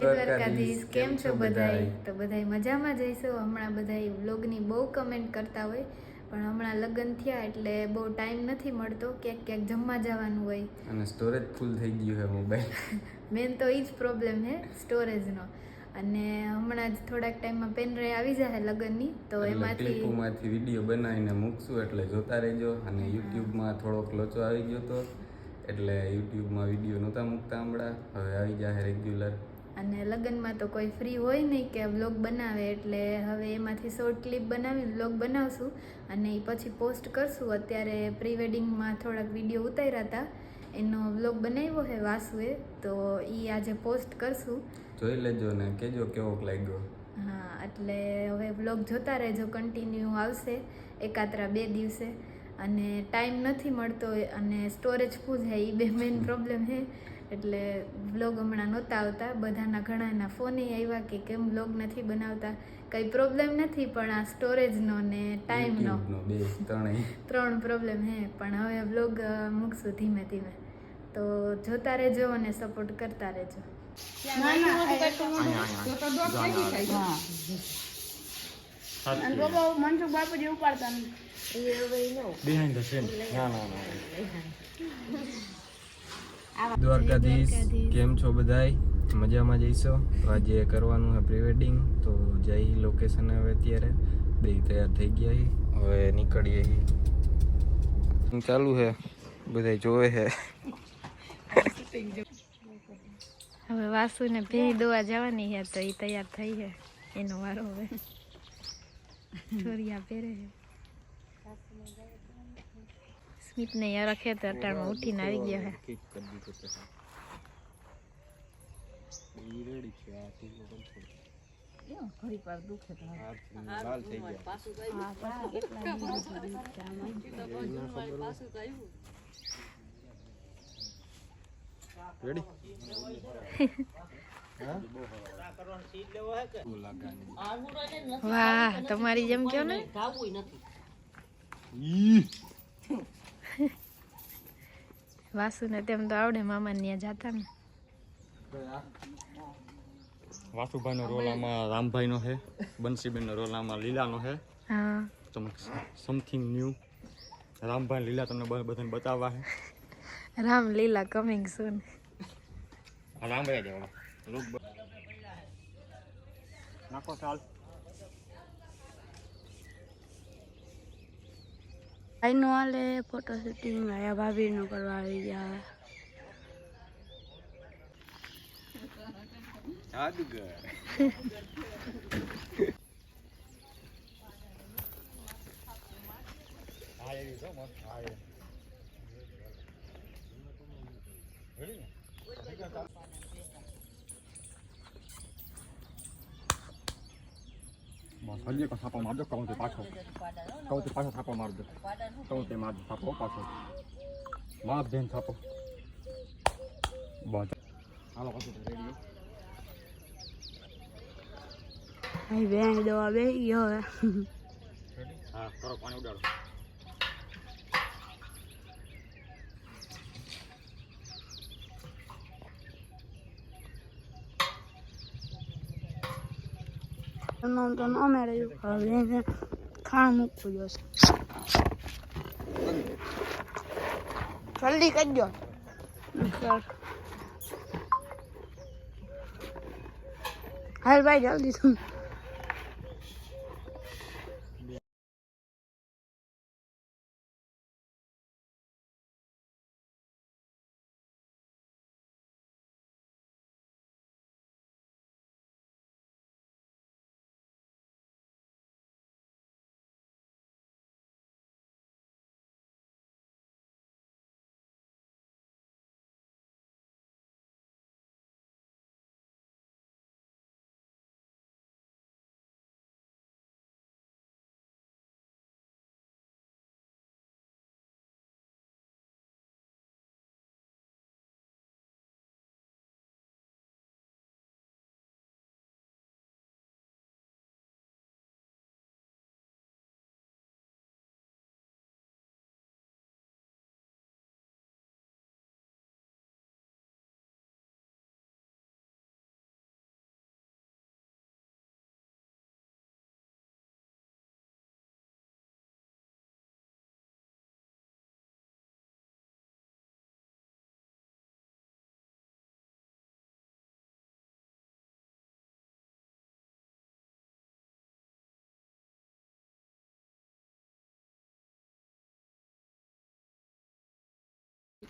દ્વારકાધીશ કેમ છો બધાય? તો બધાય મજામાં જઈશું. હમણાં બધાય વ્લોગની બહુ કમેન્ટ કરતા હોય, પણ હમણાં લગ્ન થયા એટલે બહુ ટાઈમ નથી મળતો. ક્યાંક ક્યાંક જમવા જવાનું હોય અને સ્ટોરેજ ફૂલ થઈ ગયું છે મોબાઈલ. મેન તો એ જ પ્રોબ્લેમ છે સ્ટોરેજનો. અને હમણાં જ થોડાક ટાઈમમાં પેનડ્રાઈવ આવી જશે લગ્નની, તો એમાંથી વિડીયો બનાવીને મૂકશું એટલે જોતા રહેજો. અને યુટ્યુબમાં થોડોક લોચો આવી ગયો હતો એટલે યુટ્યુબમાં વિડીયો નહોતા મૂકતા, હમણાં હવે આવી જાય રેગ્યુલર. અને લગ્નમાં તો કોઈ ફ્રી હોય નહીં કે વ્લોગ બનાવે, એટલે હવે એમાંથી શોર્ટ ક્લિપ બનાવી વ્લોગ બનાવશું અને એ પછી પોસ્ટ કરશું. અત્યારે પ્રી વેડિંગમાં થોડાક વિડીયો ઉતાર્યા હતા, એનો વ્લોગ બનાવ્યો છે વાસુએ, તો એ આજે પોસ્ટ કરશું. જોઈ લેજો ને કહેજો કેવોક લાગ્યો. હા, એટલે હવે વ્લોગ જોતા રહેજો, કન્ટિન્યુ આવશે એકાત્રા 2 દિવસે. અને ટાઈમ નથી મળતો અને સ્ટોરેજ ફૂલ છે, એ બે મેઇન પ્રોબ્લેમ છે. એટલે વ્લોગ હમણાં નહોતા આવતા. બધાના ઘણાના ફોન આવ્યા કે કેમ વ્લોગ નથી બનાવતા. કંઈ પ્રોબ્લેમ નથી, પણ આ સ્ટોરેજનો ને ટાઈમનો 3 પ્રોબ્લેમ છે. પણ હવે વ્લોગ મૂકશું ધીમે ધીમે, તો જોતા રહેજો અને સપોર્ટ કરતા રહેજો. મનસુખ બાપુજી ઉપાડતા દ્વારકાધીશ કેમ છો બધાય? મજામાં જઈશો? તો આજે કરવાનું છે પ્રી વેડિંગ, તો જઈ લોકેશન. હવે અત્યારે બે તૈયાર થઈ ગયા, હવે નીકળીએ. ચાલુ છે, બધા જોવે છે. હવે વાસુને ભેં દોવા જવાની છે, તો એ તૈયાર થઈ છે. એનો વારો હવે ચોરિયા પહેરે છે. સ્મિતને યાર રખે તો અટાણમાં ઉઠીને આવી ગયા છે. વાહ, તમારી જેમ કયો ને. વાસુ ને તેમ તો આવડે, મામા ત્યાં જાતા ને. વાસુભાઈ નો રોલ આમાં રામભાઈ નો છે, બંસીબેન નો રોલ આમાં લીલા નો છે. હા, સમથિંગ ન્યુ. રામભાઈ લીલા તમને બધાને બતાવવા છે. રામ લીલા કમિંગ સૂન. રામભાઈ દેવા નાખો ચાલ. ભાઈ નો હાલે ફોટો શૂટિંગ, આયા ભાભી નો કરવા આવી ગયા. હજી કો થાપો મારજો, કહું તે પાછો થાપો મારજો, કહું તે મારજો થાપો પાછો માર દેન થાપો. બસ હાલો પાછું રેડી. ભાઈ બેન દવા બે ગયો હવે. હા, કરો પાણી ઉડાડો. તો ન મેળવ્યું, હવે ખાણ મૂકવું જોશે. જલ્દી કરજો. હાલ ભાઈ જલ્દી તું.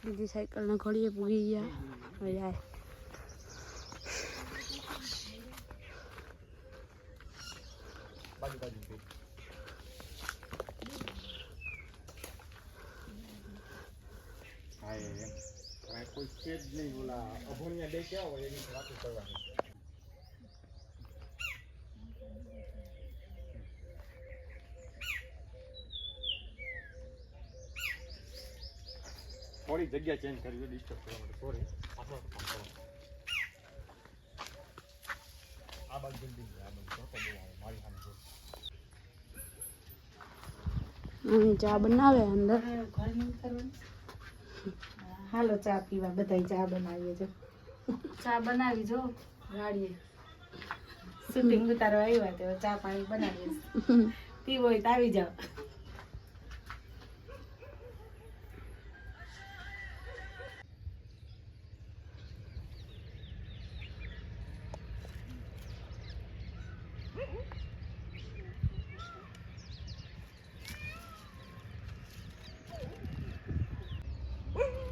બીજી સાયકલના ઘોડીએ પૂગી ગયા હવે જાય કોઈ છે જ નહીં ઓલા અભોણિયા બે કેવા હોય એની વાતો કરવાની થોડી જગ્યા ચેન્જ કરવી ડિસ્ટર્બ કરવા માટે સોરી આ બાજુ બિલ્ડિંગ આ બાજુ તો બહુ આવે મારી સામે ચા બનાવે અંદર હાલો ચા પીવા બધાય ચા બનાવીએ જો ચા બનાવી જો ગાડીએ શૂટિંગ ઉતારવા આવ્યા તો ચા પાણી બનાવીએ પીવો હોય તો આવી જાઓ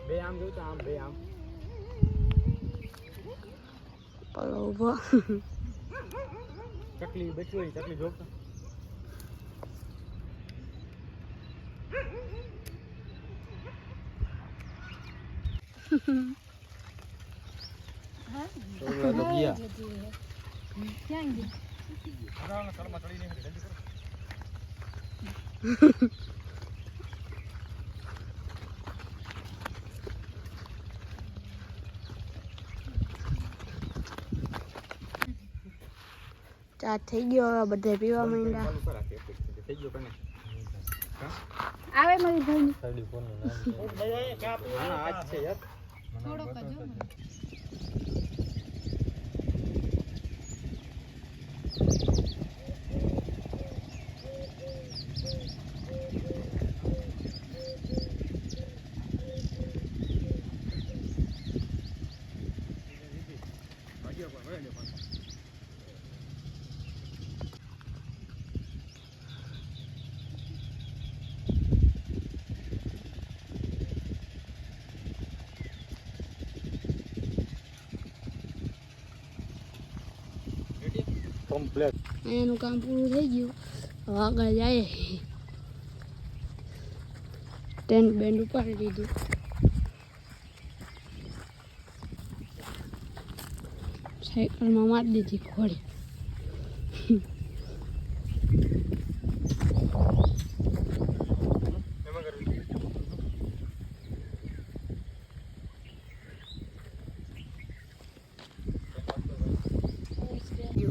બે આમ જોયું તો આમ બે આમ પલો ઉભો ચકલી બેઠી હોય ચકલી જોતા તો ગયા ક્યાં ગઈ કળમાં ચડી નહીં જલ્દી કરો ચા થઈ ગયો હવે બધા પીવા માંડ્યા થઈ ગયો કને આવે મારી ભાઈ સાડી ફોનનું નામ હા આજ છે યાર થોડોક જ હો મને. કમ્પ્લીટ એનું કામ પૂરું થઈ ગયું હવે આગળ જાય ટેન્ટ બેન્ડ ઉપાડી દીધું સાયકલમાં મારી દીધી ઘોડી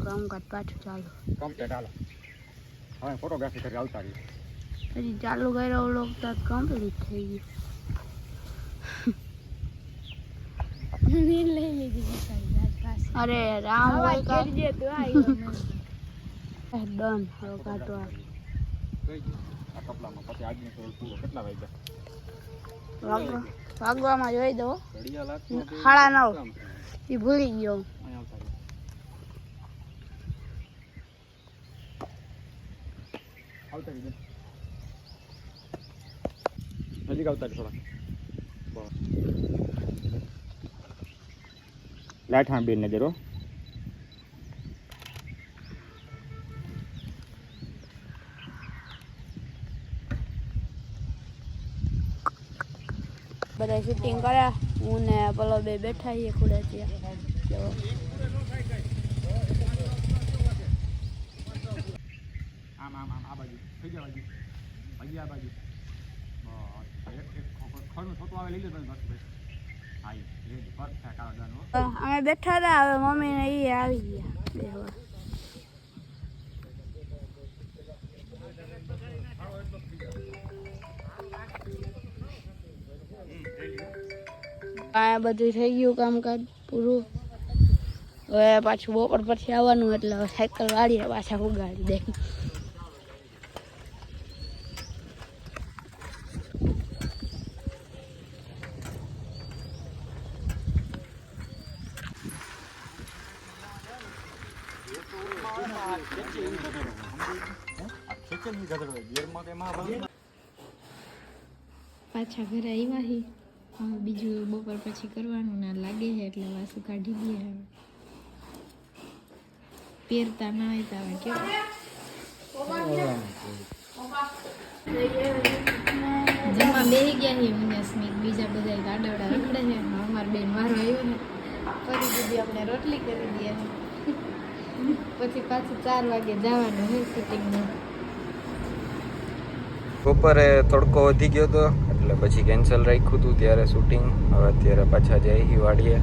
કામકાજ પાછું ચાલુ કમ્પ્લીટ હાલો હવે ફોટોગ્રાફી કરી આવતા રહીએ હજી ચાલુ કર્યો વ્લોગ તો કમ્પ્લીટ થઈ ગયું લઈ લીધી અરે રામ હોય કા જે તું આવ્યો ડન હવે કાઢવા આ કપડામાં પછી આજની સોલ પૂરો કેટલા વાગ્યા ભાગવામાં જોઈ દો ઘડિયા લાગતું 9:30 એ ભૂલી ગયો આવતા રહીએ નજીક આવતા રહી થોડા બસ લાઈટ હા બેન નજરો બધા શૂટિંગ કર્યા હું ને પેલો બે બેઠા છીએ ખુડે ત્યાં આમ આમ આમ આ બાજુ થઈ ગયા બાજુ હજી આ બાજુ બસ એક ખડું છોટું આવે લઈ લે બસ ભાઈ હા રેડી પરફેક્ટ આ ડન અમે બેઠા હતા હવે મમ્મી ને એ આવી ગયા બેહવા આ બધું થઈ ગયું કામકાજ પૂરું હવે પાછું બપોર પછી આવવાનું એટલે હવે સાયકલ વાળીને પાછા ઉગાડી દે પાછા ઘરે આવ્યા હી હવે બીજું બપોર પછી કરવાનું ના લાગે છે એટલે વાસુ કાઢી દઈએ હવે પહેરતા ના હોય તો હવે કેવું જમવા બેસી ગયા છે વિનાશની બીજા બધા ગાડાવડા રખડે છે અમારા બેન વારો આવ્યો ને ફરી દીધી આપણે રોટલી કરી દઈએ પછી પાછું 4 વાગે જવાનું છે શૂટિંગમાં બપોરે તડકો વધી ગયો હતો એટલે પછી કેન્સલ રાખ્યું હતું ત્યારે શૂટિંગ હવે અત્યારે પાછા જઈ વાડીએ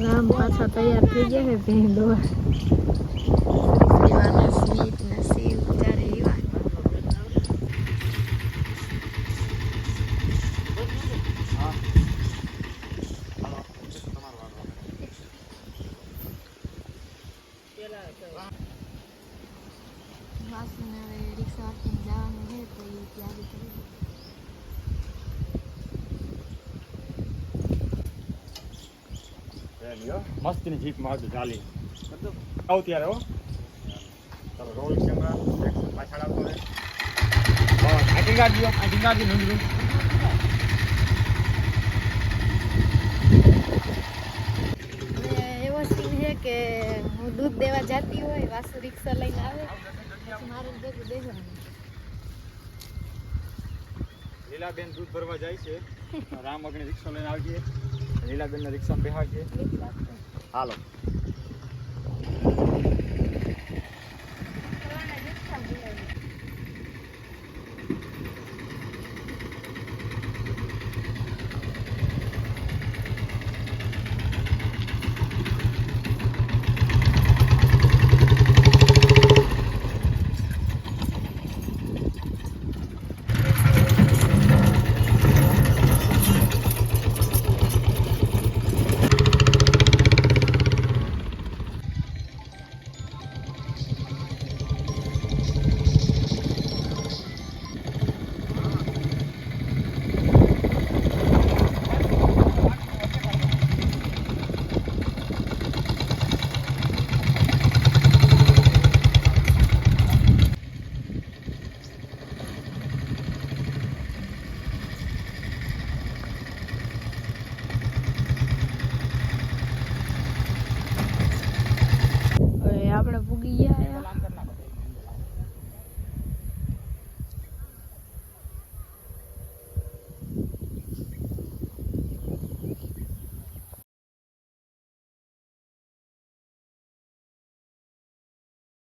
રામ પાછા તૈયાર થઈ ગયા છે ભેં દોવા સ્વીટ ને સેવ ચારે એવા વાસુને હવે રિક્ષા વાળીને જવાનું છે તો એ તૈયારી કરી મસ્તીની જીપમાં આવજો ચાલી આવ ત્યારે હો ચાલો રોલ કેમેરા પાછળ આવતો રહે આઈટિંગ કાઢી નોંધ્યું એવો સીન છે કે હું દૂધ દેવા જતી હોય વાસુ રિક્ષા લઈને આવે પછી મારે ભેગું દેવાનું લીલાબેન દૂધ ભરવા જાય છે રામ અગ્નિ રિક્ષા લઈને આવજે લીલાબેન ને રિક્ષામાં બેહાડજે હાલો